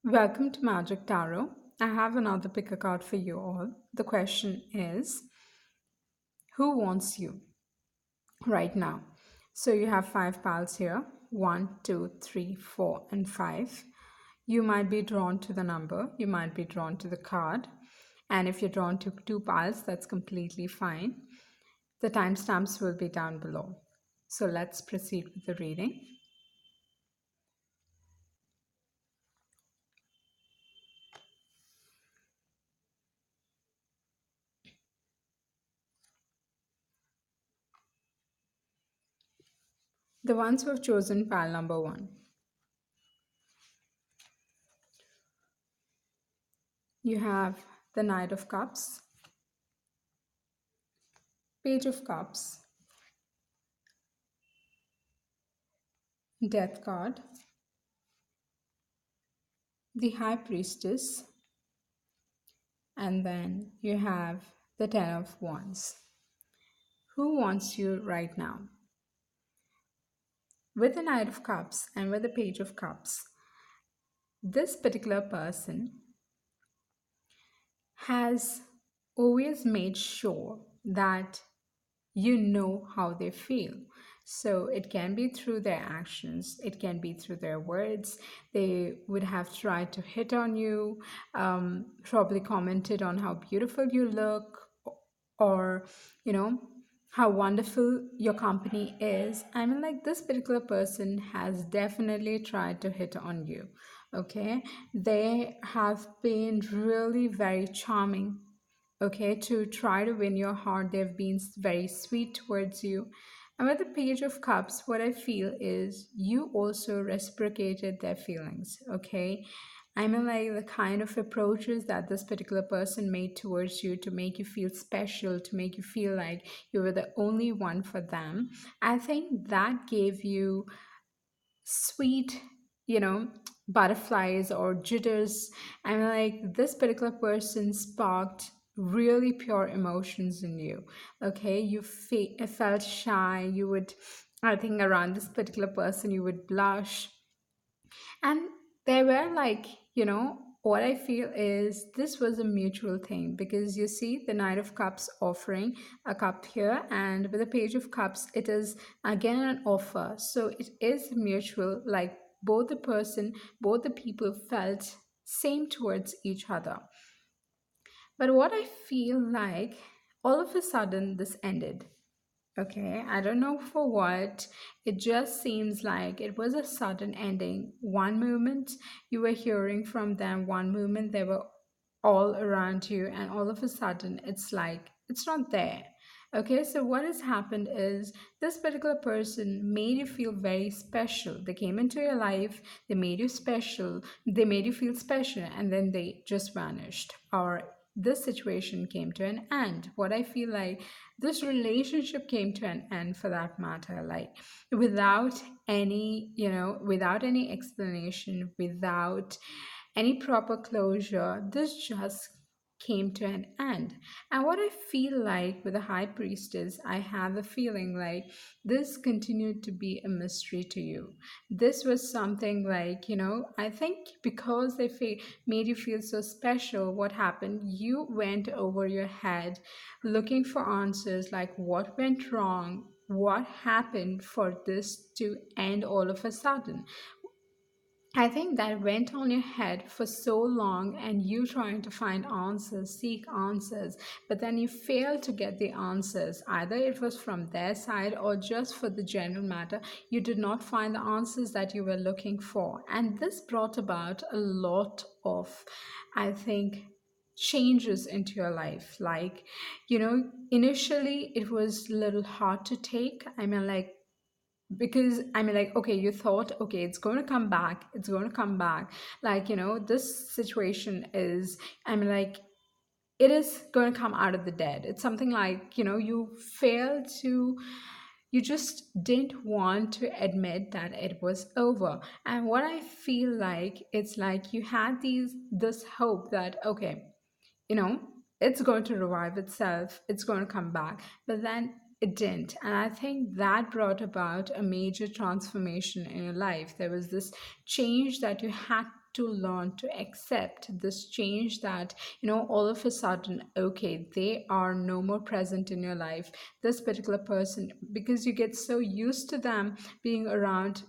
Welcome to Magic Tarot. I have another pick a card for you all. The question is, who wants you right now? So you have five pals here: one, two, three, four, and five. You might be drawn to the number, you might be drawn to the card. And if you're drawn to two pals, that's completely fine. The timestamps will be down below. So let's proceed with the reading. The ones who have chosen pal number one, you have the Knight of Cups, Page of Cups, Death card, the High Priestess, and then you have the Ten of Wands. Who wants you right now? With the Knight of Cups and with the Page of Cups, this particular person has always made sure that you know how they feel. So it can be through their actions, it can be through their words. They would have tried to hit on you, probably commented on how beautiful you look, or, you know, how wonderful your company is. I mean, like, this particular person has definitely tried to hit on you. Okay, they have been really very charming, okay, to try to win your heart. They've been very sweet towards you. And with the Page of Cups, what I feel is you also reciprocated their feelings, okay? I mean, like, the kind of approaches that this particular person made towards you to make you feel special, to make you feel like you were the only one for them. I think that gave you sweet, you know, butterflies or jitters. And like, this particular person sparked really pure emotions in you. Okay, you felt shy. You would, I think, around this particular person, you would blush. And they were like, what I feel is this was a mutual thing, because you see the Knight of Cups offering a cup here, and with the Page of Cups, it is again an offer. So it is mutual, like both the people felt same towards each other. But what I feel like, all of a sudden, this ended. Okay, I don't know for what. It just seems like it was a sudden ending. One moment you were hearing from them, one moment they were all around you, and all of a sudden it's like it's not there. Okay, so what has happened is this particular person made you feel very special. They came into your life, they made you special, they made you feel special, and then they just vanished. Or this situation came to an end. What I feel like, this relationship came to an end, for that matter, like without any, without any explanation, without any proper closure. This just came to an end. And what I feel like with the High Priestess, I have a feeling like this continued to be a mystery to you. This was something like, I think because they made you feel so special, what happened? You went over your head looking for answers, like what went wrong? What happened for this to end all of a sudden? I think that went on your head for so long, and you trying to find answers, seek answers, but then you failed to get the answers. Either it was from their side, or just for the general matter, you did not find the answers that you were looking for. And this brought about a lot of, I think, changes into your life. Like, initially it was a little hard to take. I mean, like, because I mean, like, okay, you thought, okay, it's going to come back, it's going to come back, like, this situation is, I mean, like, it is going to come out of the dead. It's something like, you failed to, you just didn't want to admit that it was over. And what I feel like, it's like you had this hope that, okay, you know, it's going to revive itself, it's going to come back. But then it didn't. And I think that brought about a major transformation in your life. There was this change that you had to learn to accept this change, that all of a sudden, okay, they are no more present in your life, this particular person, because you get so used to them being around,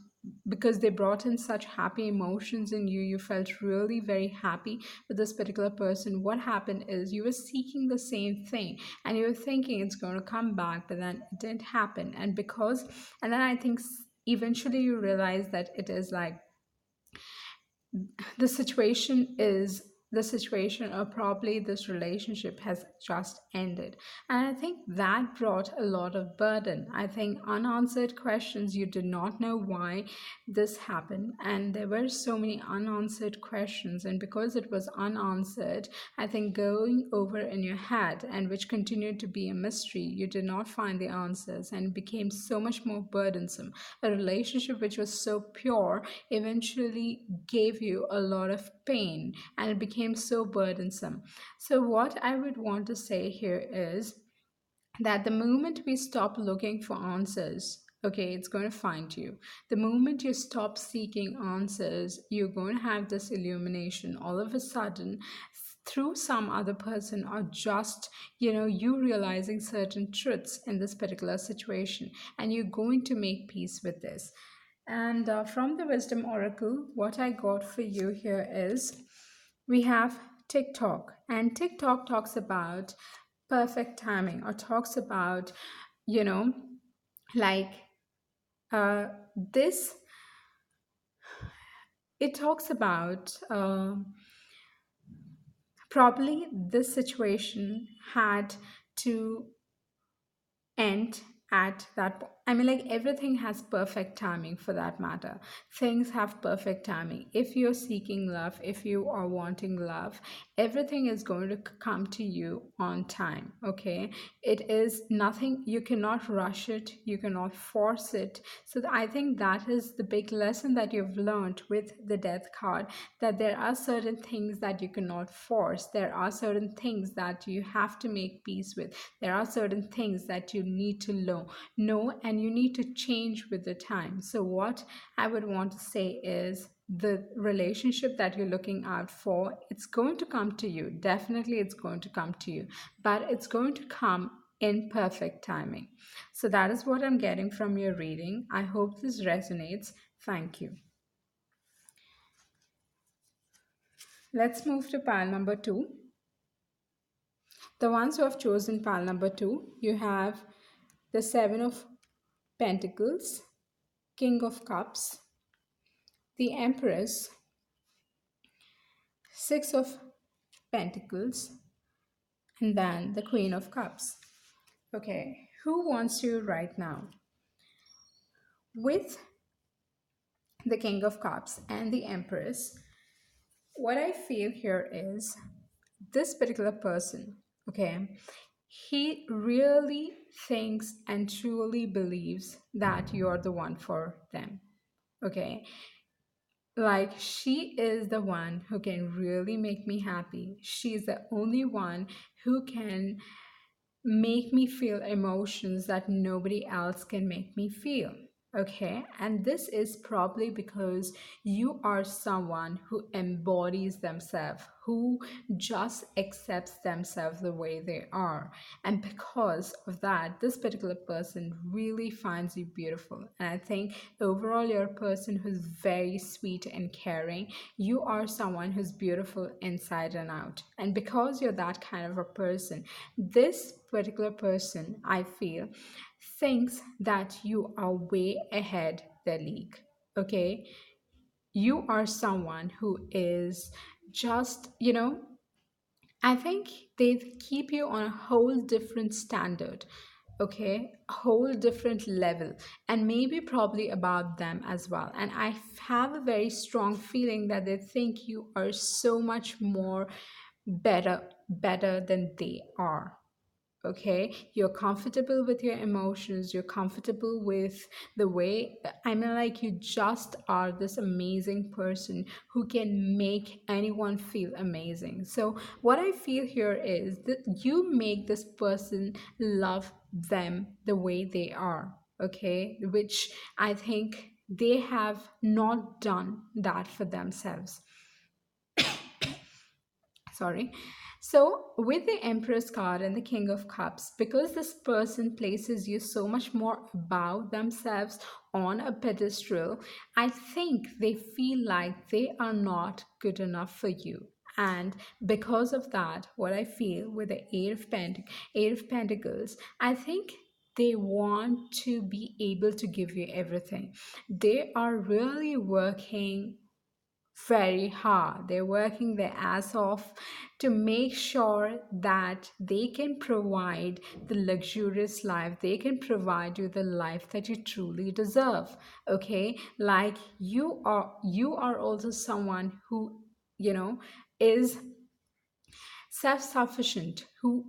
because they brought in such happy emotions in you. You felt really very happy with this particular person. What happened is you were seeking the same thing, and you were thinking it's going to come back, but then it didn't happen. And then I think eventually you realize that it is like the situation is the situation, or probably this relationship has just ended. And I think that brought a lot of burden. I think unanswered questions, you did not know why this happened, and there were so many unanswered questions, and because it was unanswered, I think going over in your head, and which continued to be a mystery, you did not find the answers, and it became so much more burdensome. A relationship which was so pure eventually gave you a lot of pain, and it became so burdensome. So, what I would want to say here is that the moment we stop looking for answers, okay, it's going to find you. The moment you stop seeking answers, you're going to have this illumination all of a sudden through some other person, or just you realizing certain truths in this particular situation, and you're going to make peace with this. And from the Wisdom Oracle, what I got for you here is we have TikTok, and TikTok talks about perfect timing, or talks about, you know, like this, it talks about probably this situation had to end at that point. I mean, like, everything has perfect timing for that matter. Things have perfect timing. If you're seeking love, if you are wanting love, everything is going to come to you on time. Okay, it is nothing, you cannot rush it, you cannot force it. So I think that is the big lesson that you've learned with the death card, that there are certain things that you cannot force, there are certain things that you have to make peace with, there are certain things that you need to know, and you need to change with the time. So what I would want to say is, the relationship that you're looking out for, it's going to come to you. Definitely it's going to come to you, but it's going to come in perfect timing. So that is what I'm getting from your reading. I hope this resonates. Thank you. Let's move to pile number 2. The ones who have chosen pile number 2, you have the 7 of Pentacles, King of Cups, the Empress, 6 of Pentacles, and then the Queen of Cups. Okay, who wants you right now? With the King of Cups and the Empress, what I feel here is this particular person, okay, he really thinks and truly believes that you're the one for them. Okay, like, she is the one who can really make me happy. She's the only one who can make me feel emotions that nobody else can make me feel. Okay, and this is probably because you are someone who embodies themselves, who just accepts themselves the way they are. And because of that, this particular person really finds you beautiful. And I think overall, you're a person who's very sweet and caring. You are someone who's beautiful inside and out. And because you're that kind of a person, this particular person, I feel, thinks that you are way ahead their league. Okay, you are someone who is just, I think they keep you on a whole different standard. Okay, a whole different level, and maybe probably above them as well. And I have a very strong feeling that they think you are so much more better than they are. Okay, you're comfortable with your emotions, you're comfortable with the way, I mean, like, you just are this amazing person who can make anyone feel amazing. So what I feel here is that you make this person love them the way they are. Okay, which I think they have not done that for themselves. Sorry. So, with the Empress card and the King of Cups, because this person places you so much more above themselves on a pedestal, I think they feel like they are not good enough for you. And because of that, what I feel with the Eight of Pentacles, I think they want to be able to give you everything. They are really working very hard. They're working their ass off to make sure that they can provide the luxurious life. They can provide you the life that you truly deserve. Okay? Like you are also someone who, you know, is self-sufficient, who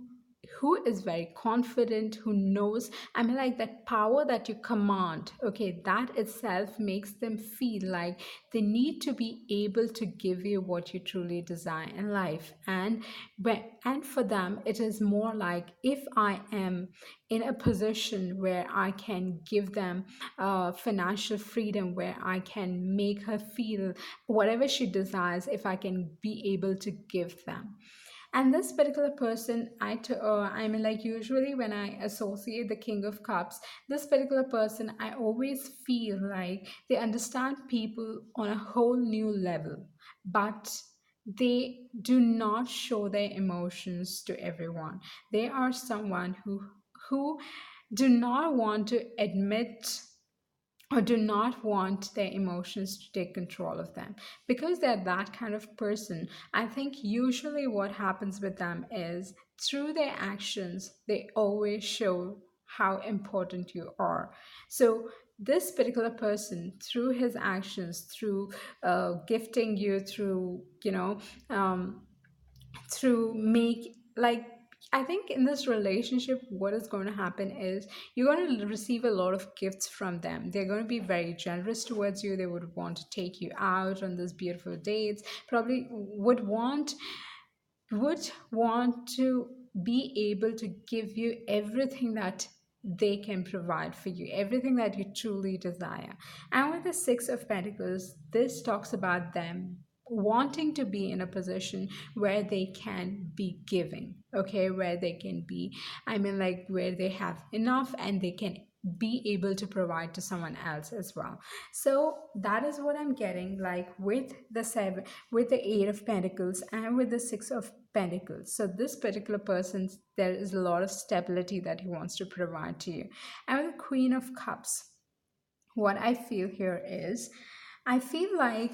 is very confident, who knows, I mean, like that power that you command, okay, that itself makes them feel like they need to be able to give you what you truly desire in life. And for them it is more like, if I am in a position where I can give them financial freedom, where I can make her feel whatever she desires, if I can be able to give them. And this particular person, I mean, like usually when I associate the King of Cups, this particular person, I always feel like they understand people on a whole new level, but they do not show their emotions to everyone. They are someone who do not want to admit or do not want their emotions to take control of them. Because they're that kind of person, I think usually what happens with them is, through their actions they always show how important you are. So this particular person, through his actions, through gifting you, through um, through make like, I think in this relationship what is going to happen is, you're going to receive a lot of gifts from them. They're going to be very generous towards you. They would want to take you out on these beautiful dates, probably would want to be able to give you everything that they can provide for you, everything that you truly desire. And with the Six of Pentacles, this talks about them wanting to be in a position where they can be giving, okay, where they can be, I mean, like where they have enough and they can be able to provide to someone else as well. So that is what I'm getting, like with the seven, with the Eight of Pentacles and with the Six of Pentacles. So this particular person, there is a lot of stability that he wants to provide to you. And with the Queen of Cups, what I feel here is, I feel like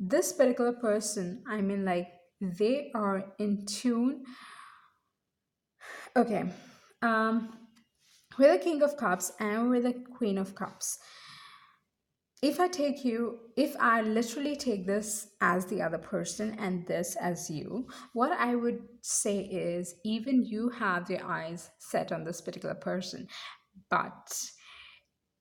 this particular person, I mean, like they are in tune. Okay. Um, with the King of Cups and with the Queen of Cups, if I literally take this as the other person and this as you, what I would say is, even you have your eyes set on this particular person, but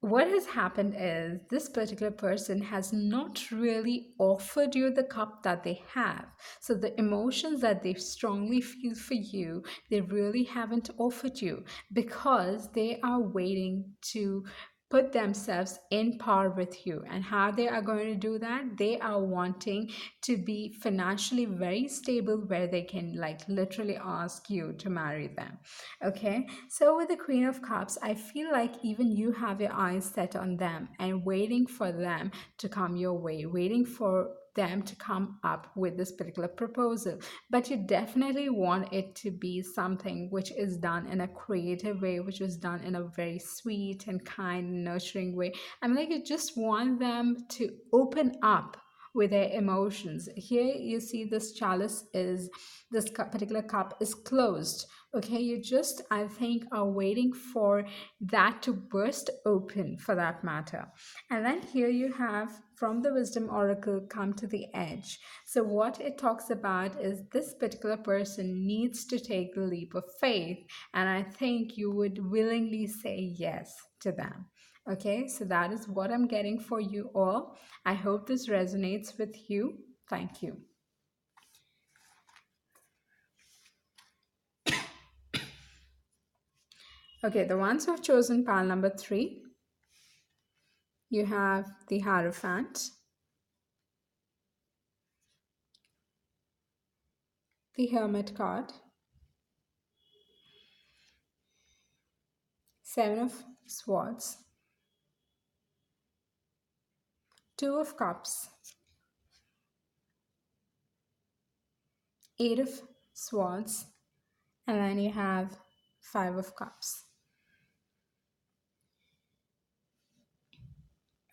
what has happened is, this particular person has not really offered you the cup that they have. So the emotions that they strongly feel for you, they really haven't offered you, because they are waiting to put themselves in par with you. And how they are going to do that, they are wanting to be financially very stable, where they can like literally ask you to marry them. Okay, so with the Queen of Cups, I feel like even you have your eyes set on them and waiting for them to come your way, waiting for them to come up with this particular proposal. But you definitely want it to be something which is done in a creative way, which is done in a very sweet and kind, nurturing way. I mean, like you just want them to open up with their emotions. Here you see this chalice is, particular cup is closed. Okay, you just, I think, are waiting for that to burst open, for that matter. And then here you have, from the Wisdom Oracle, come to the edge. So what it talks about is, this particular person needs to take the leap of faith, and I think you would willingly say yes to them. Okay, so that is what I'm getting for you all. I hope this resonates with you. Thank you. Okay, the ones who have chosen pile number 3, you have the Hierophant, The Hermit card, Seven of Swords, Two of Cups, Eight of Swords, and then you have Five of Cups.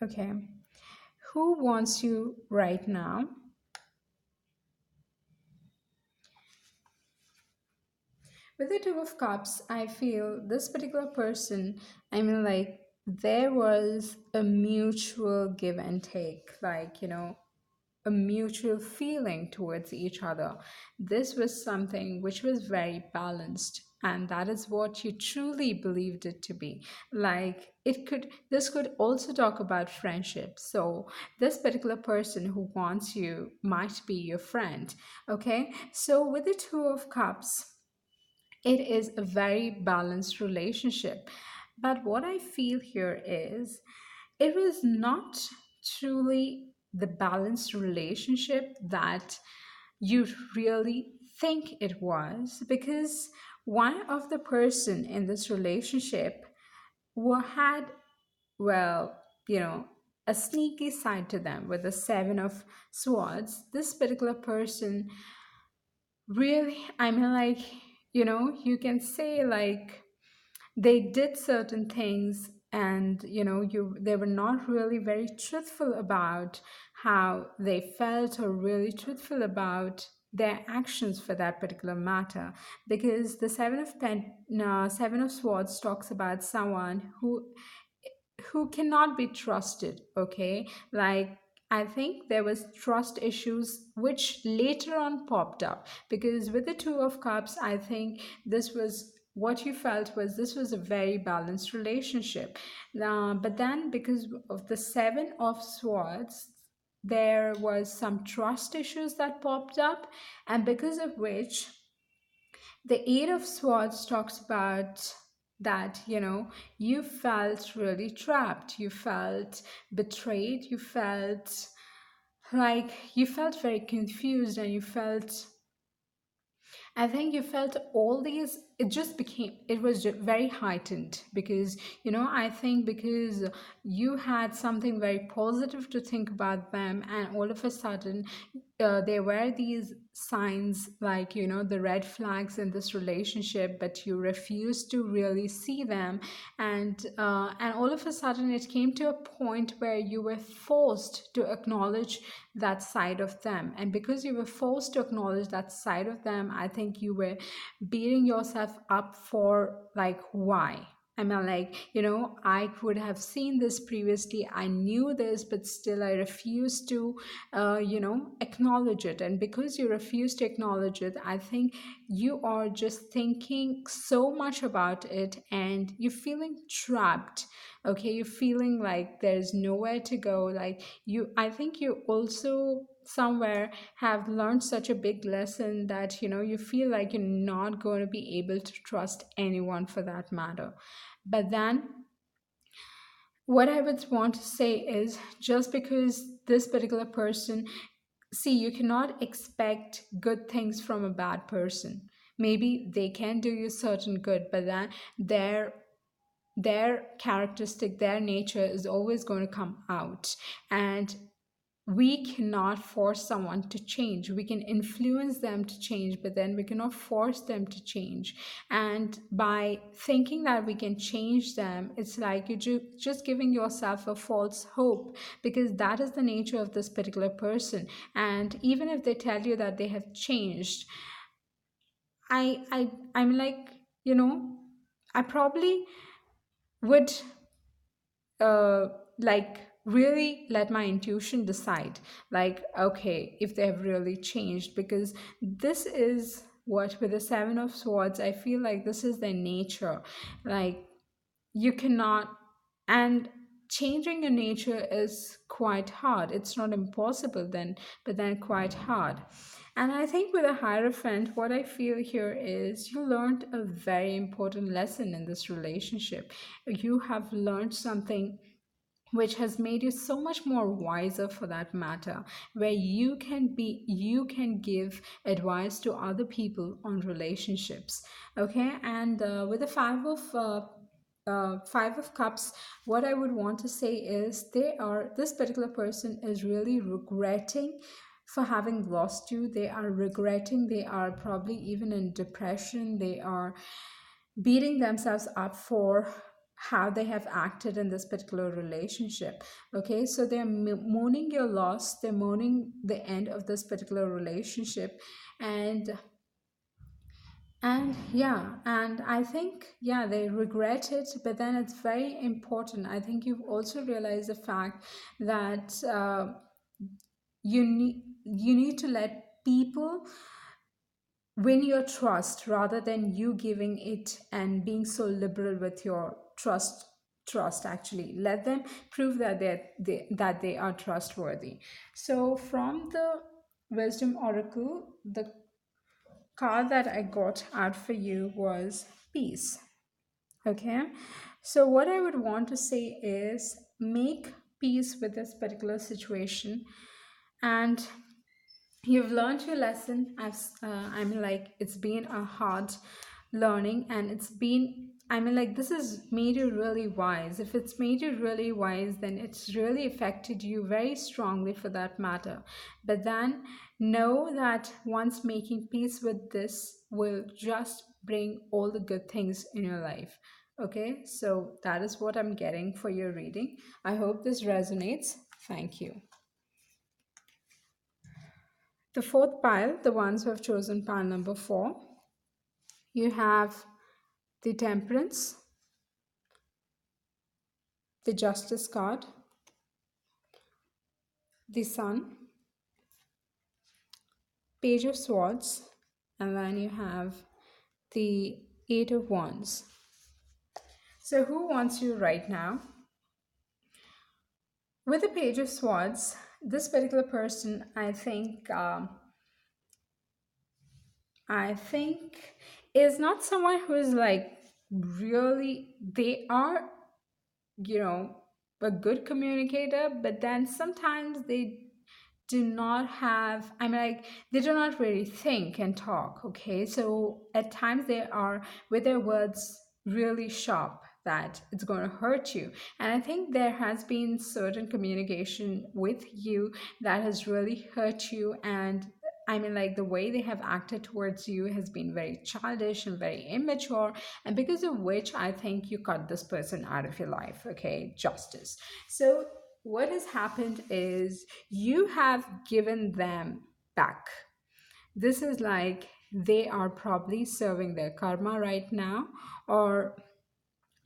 Okay. Who wants you right now? With the Two of Cups, I feel this particular person, I mean, like, there was a mutual give and take, like, a mutual feeling towards each other. This was something which was very balanced. And that is what you truly believed it to be. Like, this could also talk about friendship. So, this particular person who wants you might be your friend. Okay. So, with the Two of Cups, it is a very balanced relationship. But what I feel here is it was not truly the balanced relationship that you really think it was, because one of the person in this relationship had, well, you know, a sneaky side to them with the Seven of Swords. This particular person really, I mean, like, you can say, like, they did certain things, and they were not really very truthful about how they felt, or really truthful about their actions for that particular matter, because the Seven of Swords talks about someone who cannot be trusted. Okay, like, I think there was trust issues which later on popped up, because with the Two of Cups, I think this was what you felt was this was a very balanced relationship. But then, because of the Seven of Swords, there was some trust issues that popped up, and because of which the Eight of Swords talks about that, you felt really trapped, you felt betrayed, you felt very confused, and I think you felt all these, it just became, it was very heightened, because, I think because you had something very positive to think about them, and all of a sudden, there were these signs, like, the red flags in this relationship, but you refused to really see them. And all of a sudden, it came to a point where you were forced to acknowledge that side of them. And because you were forced to acknowledge that side of them, I think you were beating yourself up for, like, why. I mean, like, I could have seen this previously. I knew this, but still I refused to, acknowledge it. And because you refuse to acknowledge it, I think you are just thinking so much about it, and you're feeling trapped. Okay, you're feeling like there's nowhere to go. Like, I think you also somewhere have learned such a big lesson that, you feel like you're not going to be able to trust anyone for that matter. But then, what I would want to say is, just because this particular person, see, you cannot expect good things from a bad person. Maybe they can do you certain good, but then their characteristic, their nature is always going to come out. And we cannot force someone to change. We can influence them to change, but then we cannot force them to change. And by thinking that we can change them, it's like you're just giving yourself a false hope, because that is the nature of this particular person. And even if they tell you that they have changed, I'm like, you know, I probably would uh, like really let my intuition decide, like, okay, if they have really changed, because this is what, with the Seven of Swords, I feel like this is their nature. Like, you cannot, and changing your nature is quite hard. It's not impossible then, but then quite hard. And I think with a Hierophant, what I feel here is you learned a very important lesson in this relationship. You have learned something which has made you so much more wiser for that matter, where you can give advice to other people on relationships. Okay, and with the five of cups, what I would want to say is this particular person is really regretting for having lost you. They are regretting, they are probably even in depression, they are beating themselves up for how they have acted in this particular relationship. Okay, so they're mourning your loss, they're mourning the end of this particular relationship. And and yeah, and I think, yeah, they regret it, but then it's very important. I think you've also realized the fact that you need to let people win your trust rather than you giving it and being so liberal with your trust. Actually, let them prove that that they are trustworthy. So from the wisdom oracle, the card that I got out for you was peace. Okay, so what I would want to say is make peace with this particular situation. And you've learned your lesson. I mean, like, it's been a hard learning, and it's been, I mean, like, this has made you really wise. If it's made you really wise, then it's really affected you very strongly for that matter. But then know that once making peace with this will just bring all the good things in your life. Okay, so that is what I'm getting for your reading. I hope this resonates. Thank you. The fourth pile, the ones who have chosen pile number 4, you have the Temperance, the Justice card, the Sun, Page of Swords, and then you have the Eight of Wands. So, who wants you right now? With the Page of Swords, this particular person, I think is not someone who is like really, they are, you know, a good communicator, but then sometimes they do not have, I mean, like, they do not really think and talk. Okay, so at times they are with their words really sharp that it's going to hurt you. And I think there has been certain communication with you that has really hurt you. And I mean, like, the way they have acted towards you has been very childish and very immature, and because of which I think you cut this person out of your life. Okay, justice. So what has happened is you have given them back. This is like they are probably serving their karma right now, or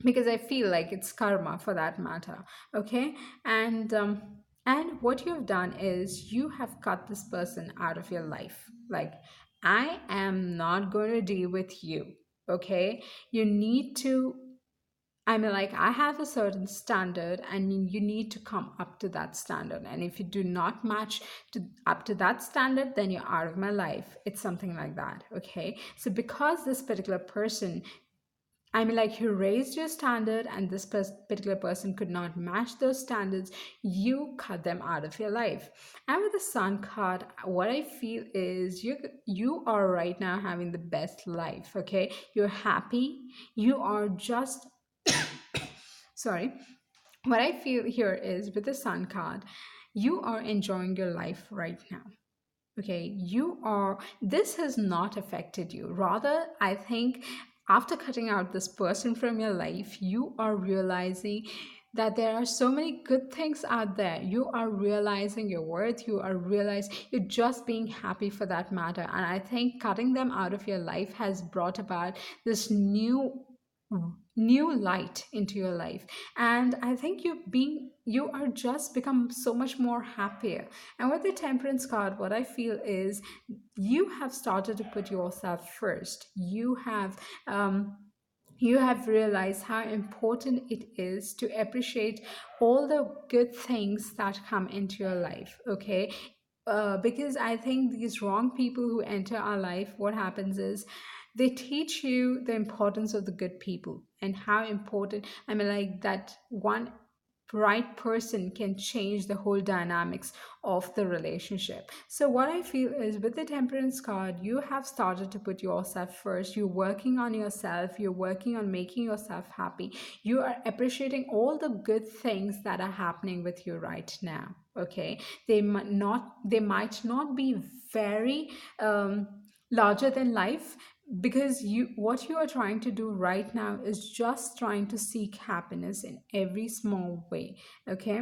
because I feel like it's karma for that matter. Okay, and what you've done is you have cut this person out of your life. Like, I am not going to deal with you. Okay, you need to, I mean, like, I have a certain standard, and you need to come up to that standard. And if you do not match up to that standard, then you're out of my life. It's something like that. Okay. So, because this particular person, I mean, like, you raised your standard, and this particular person could not match those standards, you cut them out of your life. And with the Sun card, what I feel is you are right now having the best life. Okay, you're happy. You are just sorry. What I feel here is with the Sun card, you are enjoying your life right now. Okay, this has not affected you. Rather, I think after cutting out this person from your life, you are realizing that there are so many good things out there. You are realizing your worth, you are realizing you're just being happy for that matter. And I think cutting them out of your life has brought about this new light into your life. And I think you are just become so much more happier. And with the Temperance card, what I feel is you have started to put yourself first. You have realized how important it is to appreciate all the good things that come into your life. Okay, because I think these wrong people who enter our life, what happens is they teach you the importance of the good people and how important, I mean, like, that one right person can change the whole dynamics of the relationship. So what I feel is, with the temperance card, you have started to put yourself first. You're working on yourself, you're working on making yourself happy, you are appreciating all the good things that are happening with you right now. Okay, they might not be very larger than life, because you what you are trying to do right now is just trying to seek happiness in every small way. Okay,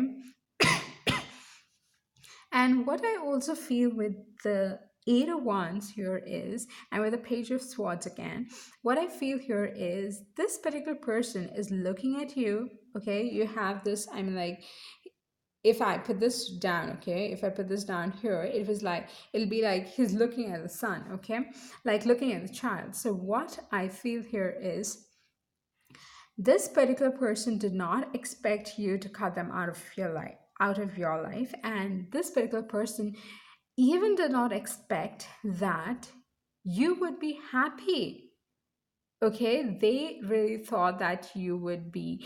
and what I also feel with the Eight of Wands here is, and with the Page of Swords again, what I feel here is this particular person is looking at you. Okay, you have this, I mean, like, if I put this down, okay, if I put this down here, it'll be like he's looking at the sun, okay, like looking at the child. So what I feel here is, this particular person did not expect you to cut them out of your life, and this particular person even did not expect that you would be happy. Okay, they really thought that you would be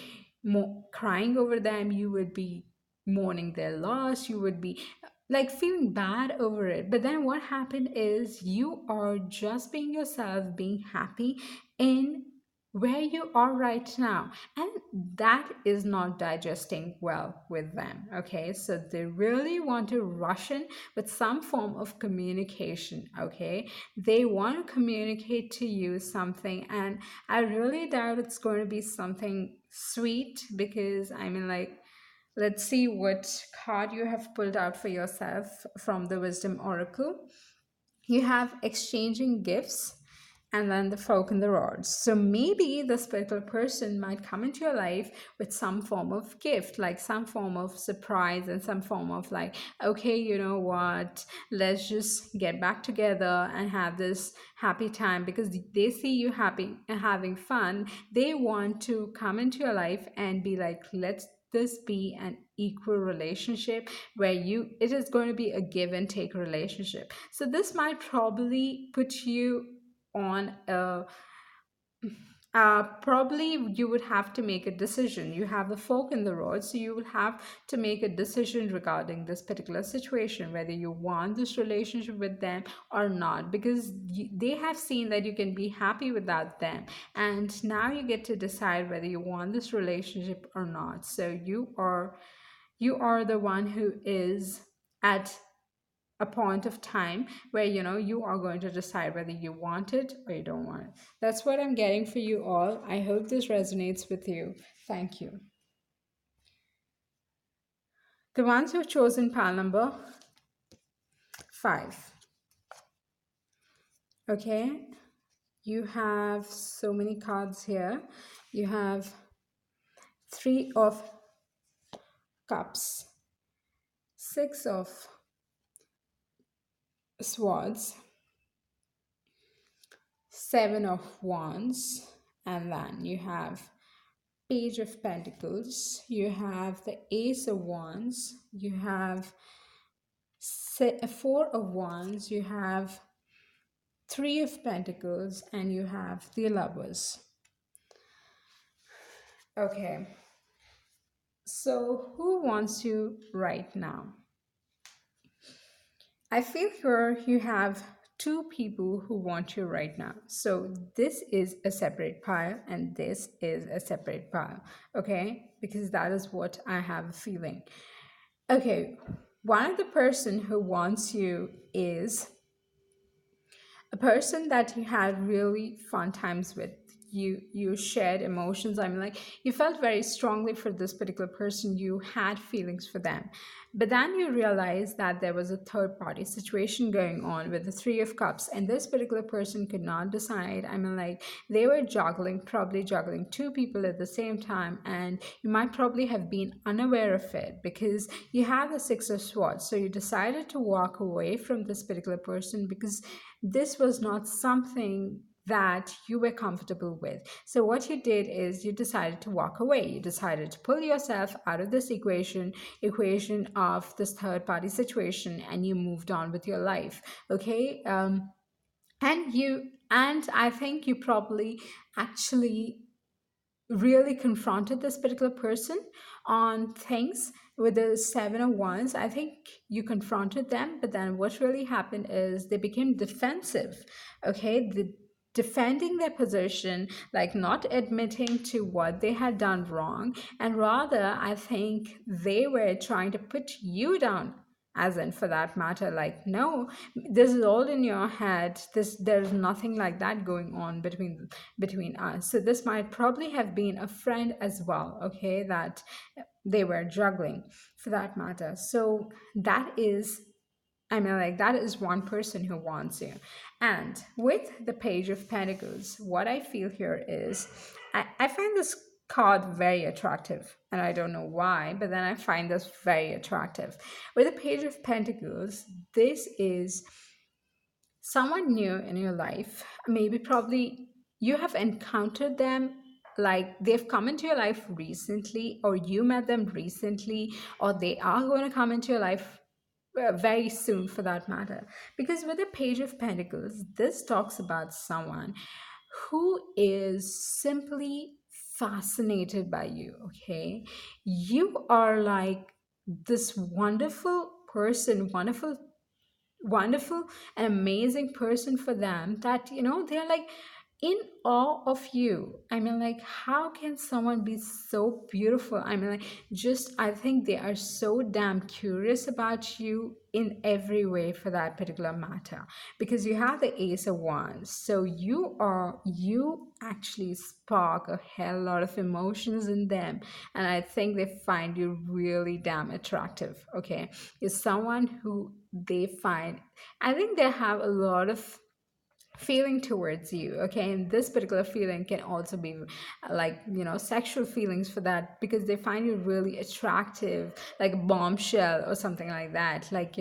crying over them, you would be mourning their loss, you would be like feeling bad over it. But then what happened is, you are just being yourself, being happy in where you are right now, and that is not digesting well with them. Okay, so they really want to rush in with some form of communication. Okay, they want to communicate to you something, and I really doubt it's going to be something sweet, because I mean, like, let's see what card you have pulled out for yourself from the Wisdom Oracle. You have exchanging gifts, and then the folk and the rods. So maybe this particular person might come into your life with some form of gift, like some form of surprise, and some form of like, okay, you know what, let's just get back together and have this happy time, because they see you happy and having fun. They want to come into your life and be like, let's this be an equal relationship, where you it is going to be a give and take relationship. So this might probably put you on a probably you would have to make a decision. You have the fork in the road, so you will have to make a decision regarding this particular situation, whether you want this relationship with them or not, because they have seen that you can be happy without them, and now you get to decide whether you want this relationship or not. So you are the one who is at a point of time where you are going to decide whether you want it or you don't want it. That's what I'm getting for you all. I hope this resonates with you. Thank you. The ones who've chosen pile number 5. Okay, you have so many cards here. You have 3 of cups, 6 of swords, 7 of wands, and then you have Page of Pentacles, you have the Ace of Wands, you have 4 of Wands, you have 3 of Pentacles, and you have the Lovers. Okay, so who wants you right now? I feel here you have 2 people who want you right now. So this is a separate pile and this is a separate pile. Okay, because that is what I have a feeling. Okay, one of the person who wants you is a person that you had really fun times with. You shared emotions. I mean, like, you felt very strongly for this particular person, you had feelings for them, but then you realized that there was a third party situation going on with the 3 of cups, and this particular person could not decide. I mean, like, they were probably juggling 2 people at the same time, and you might probably have been unaware of it because you had the 6 of swords. So you decided to walk away from this particular person because this was not something that you were comfortable with. So what you did is you decided to walk away. You decided to pull yourself out of this equation of this third party situation, and you moved on with your life. Okay, and I think you probably actually really confronted this particular person on things. With the seven of wands, I think you confronted them, but then what really happened is they became defensive. Okay, defending their position, like not admitting to what they had done wrong, and rather I think they were trying to put you down, as in, for that matter, like, no, this is all in your head, there's nothing like that going on between us. So this might probably have been a friend as well, okay, that they were juggling, for that matter. So that is, I mean, like, that is one person who wants you. And with the Page of Pentacles, what I feel here is I find this card very attractive. And I don't know why, but then I find this very attractive. With the Page of Pentacles, this is someone new in your life. Maybe, probably, you have encountered them, like they've come into your life recently, or you met them recently, or they are going to come into your life very soon, for that matter. Because with the Page of Pentacles, this talks about someone who is simply fascinated by you, okay? You are like this wonderful and amazing person for them, that they're like in awe of you. I mean, like, how can someone be so beautiful? I mean, like, just, I think they are so damn curious about you in every way, for that particular matter. Because you have the Ace of Wands, so you actually spark a hell lot of emotions in them, and I think they find you really damn attractive, okay? Is someone who they find, I think they have a lot of feeling towards you, okay? And this particular feeling can also be like, sexual feelings, for that, because they find you really attractive, like a bombshell or something like that, like,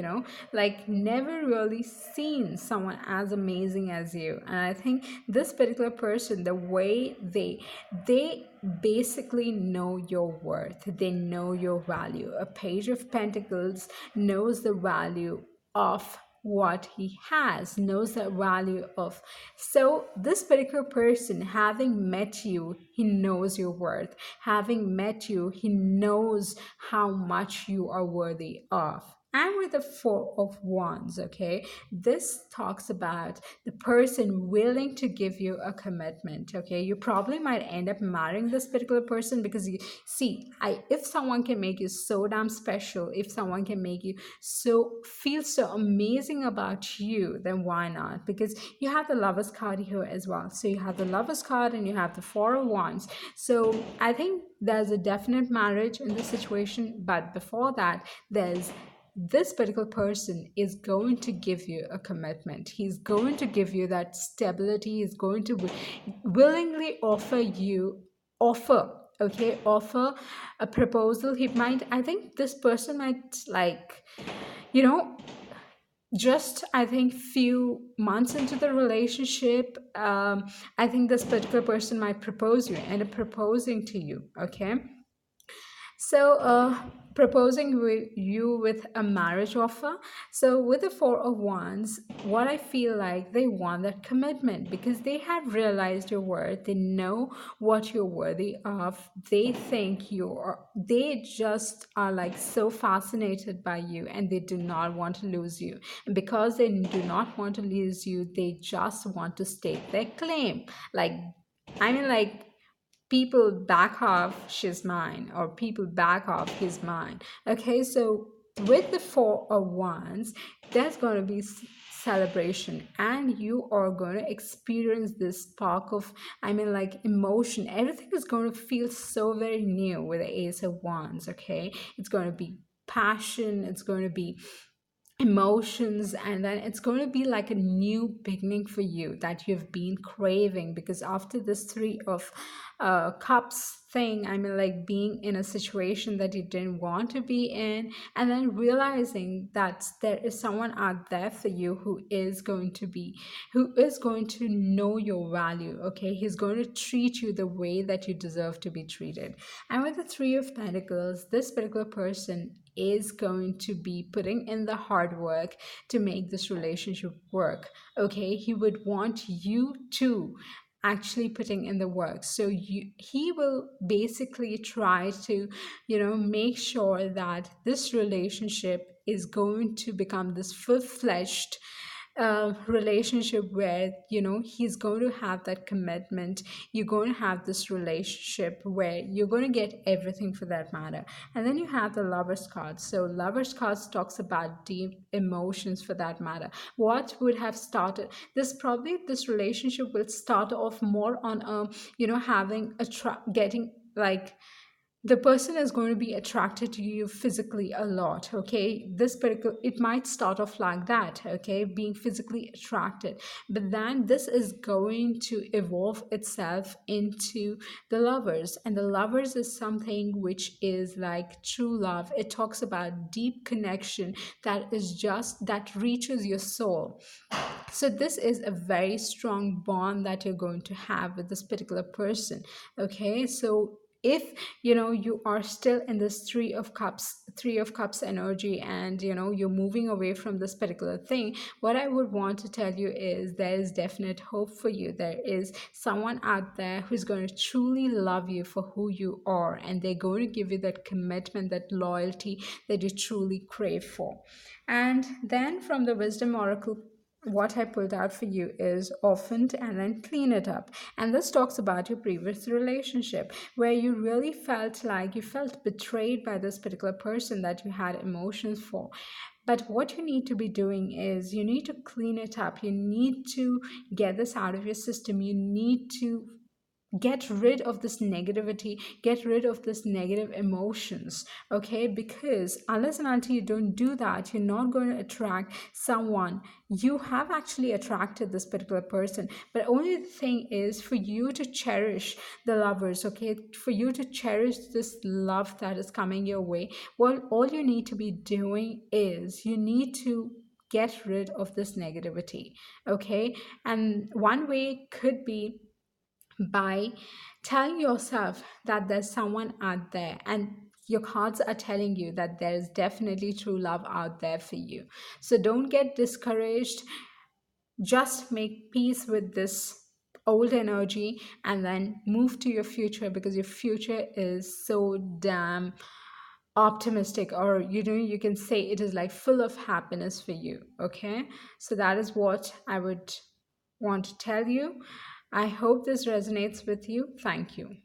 like never really seen someone as amazing as you. And I think this particular person, the way they basically know your worth, they know your value. A Page of Pentacles knows the value of what he has, knows the value of. So this particular person, having met you, he knows your worth. Having met you, he knows how much you are worthy of. And with the Four of Wands, okay, this talks about the person willing to give you a commitment, okay? You probably might end up marrying this particular person, because you see, if someone can make you so damn special, if someone can make you so feel so amazing about you, then why not? Because you have the Lovers card here as well. So you have the Lovers card and you have the Four of Wands. So I think there's a definite marriage in this situation, but before that, there's this particular person is going to give you a commitment. He's going to give you that stability. He's going to willingly offer, okay, offer a proposal. He might, I think this person might, like, you know just, I think, few months into the relationship, I think this particular person might end up proposing to you, okay? So, proposing you with a marriage offer. So, with the Four of Wands, what I feel like, they want that commitment, because they have realized your worth. They know what you're worthy of. They think they just are like so fascinated by you, and they do not want to lose you. And because they do not want to lose you, they just want to stake their claim. Like, I mean, like, people back off, she's mine, or people back off, he's mine. Okay, so with the Four of Wands, there's going to be celebration, and you are going to experience this spark of, I mean, like, emotion. Everything is going to feel so very new with the Ace of Wands, okay? It's going to be passion, it's going to be emotions, and then it's going to be like a new beginning for you that you've been craving. Because after this Three of Cups thing, I mean, like, being in a situation that you didn't want to be in, and then realizing that there is someone out there for you who is going to know your value, okay? He's going to treat you the way that you deserve to be treated. And with the Three of Pentacles, this particular person is going to be putting in the hard work to make this relationship work, okay? He would want you to actually putting in the work. So he will basically try to, make sure that this relationship is going to become this full-fledged relationship where he's going to have that commitment. You're going to have this relationship where you're going to get everything for that matter. And then you have the lovers card. So lovers cards talks about deep emotions for that matter. What would have started this relationship will start off more on having getting like the person is going to be attracted to you physically a lot. Okay, this particular, it might start off like that, okay, being physically attracted, but then this is going to evolve itself into the lovers. And the lovers is something which is like true love. It talks about deep connection that reaches your soul. So this is a very strong bond that you're going to have with this particular person. Okay, so if you are still in this three of cups energy, and you're moving away from this particular thing, what I would want to tell you is there is definite hope for you. There is someone out there who's going to truly love you for who you are, and they're going to give you that commitment, that loyalty that you truly crave for. And then from the wisdom oracle, what I pulled out for you is often and then clean it up. And this talks about your previous relationship where you really felt like you felt betrayed by this particular person that you had emotions for. But what you need to be doing is you need to clean it up. You need to get this out of your system. You need to get rid of this negativity, get rid of this negative emotions. Okay, because unless and until you don't do that, you're not going to attract someone. You have actually attracted this particular person, but only the thing is for you to cherish the lovers. Okay, for you to cherish this love that is coming your way, well, all you need to be doing is you need to get rid of this negativity. Okay, and one way could be by telling yourself that there's someone out there, and your cards are telling you that there's definitely true love out there for you. So don't get discouraged. Just make peace with this old energy and then move to your future, because your future is so damn optimistic, or you can say it is like full of happiness for you. Okay, so that is what I would want to tell you. I hope this resonates with you. Thank you.